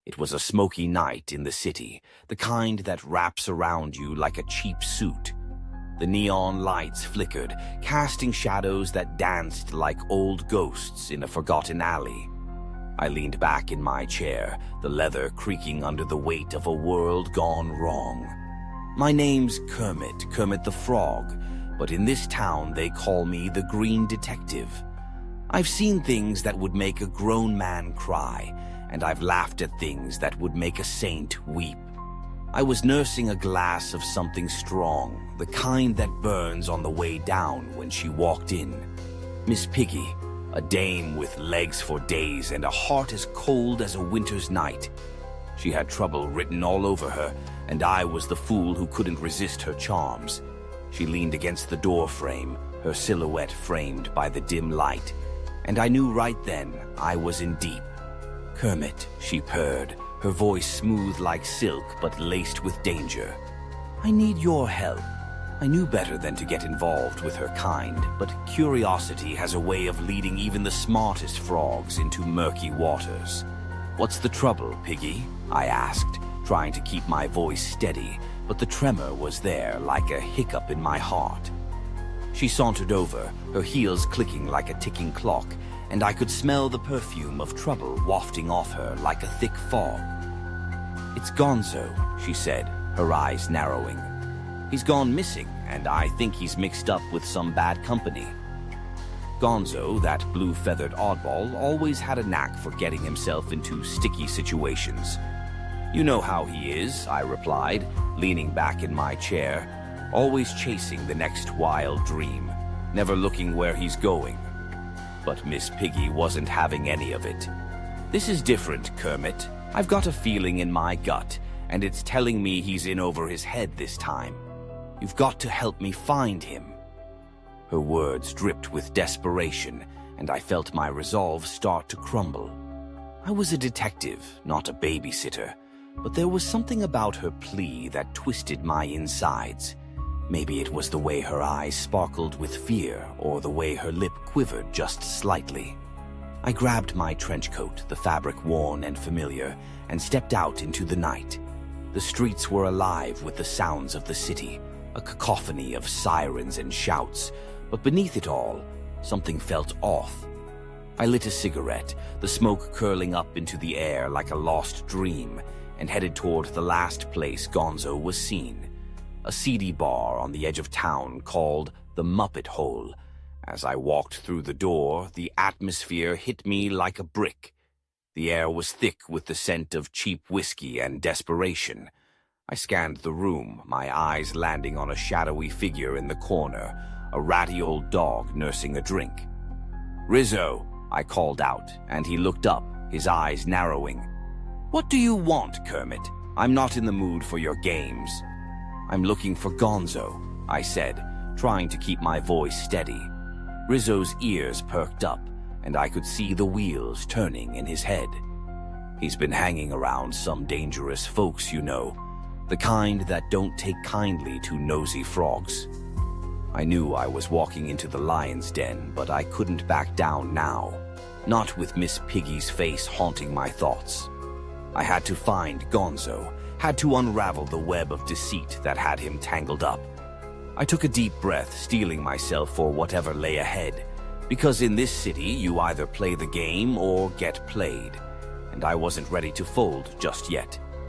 It was a smoky night in the city, the kind that wraps around you like a cheap suit. The neon lights flickered, casting shadows that danced like old ghosts in a forgotten alley. I leaned back in my chair, the leather creaking under the weight of a world gone wrong. My name's Kermit, Kermit the Frog, but in this town they call me the Green Detective. I've seen things that would make a grown man cry, and I've laughed at things that would make a saint weep. I was nursing a glass of something strong, the kind that burns on the way down when she walked in. Miss Piggy, a dame with legs for days and a heart as cold as a winter's night. She had trouble written all over her, and I was the fool who couldn't resist her charms. She leaned against the door frame, her silhouette framed by the dim light, and I knew right then I was in deep. "Kermit," she purred, her voice smooth like silk but laced with danger. "I need your help." I knew better than to get involved with her kind, but curiosity has a way of leading even the smartest frogs into murky waters. "What's the trouble, Piggy?" I asked, trying to keep my voice steady, but the tremor was there like a hiccup in my heart. She sauntered over, her heels clicking like a ticking clock, and I could smell the perfume of trouble wafting off her like a thick fog. "It's Gonzo," she said, her eyes narrowing. "He's gone missing, and I think he's mixed up with some bad company." Gonzo, that blue-feathered oddball, always had a knack for getting himself into sticky situations. "You know how he is," I replied, leaning back in my chair, always chasing the next wild dream, never looking where he's going. But Miss Piggy wasn't having any of it. "This is different, Kermit. I've got a feeling in my gut, and it's telling me he's in over his head this time. You've got to help me find him." Her words dripped with desperation, and I felt my resolve start to crumble. I was a detective, not a babysitter, but there was something about her plea that twisted my insides. Maybe it was the way her eyes sparkled with fear, or the way her lip quivered just slightly. I grabbed my trench coat, the fabric worn and familiar, and stepped out into the night. The streets were alive with the sounds of the city, a cacophony of sirens and shouts, but beneath it all, something felt off. I lit a cigarette, the smoke curling up into the air like a lost dream, and headed toward the last place Gonzo was seen, a seedy bar on the edge of town called the Muppet Hole. As I walked through the door, the atmosphere hit me like a brick. The air was thick with the scent of cheap whiskey and desperation. I scanned the room, my eyes landing on a shadowy figure in the corner, a ratty old dog nursing a drink. "Rizzo," I called out, and he looked up, his eyes narrowing. "What do you want, Kermit? I'm not in the mood for your games." "I'm looking for Gonzo," I said, trying to keep my voice steady. Rizzo's ears perked up, and I could see the wheels turning in his head. "He's been hanging around some dangerous folks, you know, the kind that don't take kindly to nosy frogs." I knew I was walking into the lion's den, but I couldn't back down now, not with Miss Piggy's face haunting my thoughts. I had to find Gonzo, had to unravel the web of deceit that had him tangled up. I took a deep breath, steeling myself for whatever lay ahead, because in this city you either play the game or get played, and I wasn't ready to fold just yet.